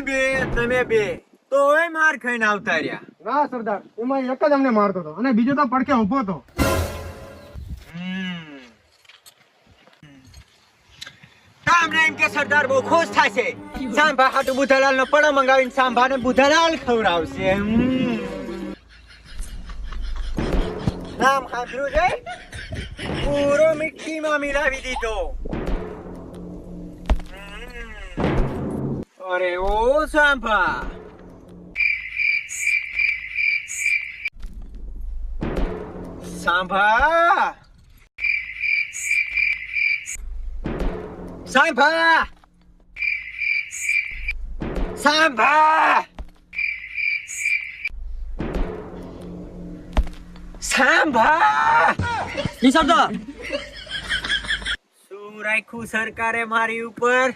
બે તમે બે તો માર ખાઈને આવતા રહ્યા. ના સરદાર, એમાં એક જ અમને મારતો હતો અને બીજો તો પડખે ઊભો હતો. તમને એમ કે સરદાર બહુ ખુશ થશે. સાંભા હાટુ બુધાલાલ નો પડો મંગાવીને સાંભાને બુધાલાલ ખવડાવશે. નામ સાંભળ્યું છે? પૂરો મિટ્ટીમાં મિલાવી દીધો. અરે ઓ સાંભા, સાંભા, સાંભા, સાંભા, સાંભા. જી સરદાર. શું રાખ્યું સરકારે મારી ઉપર?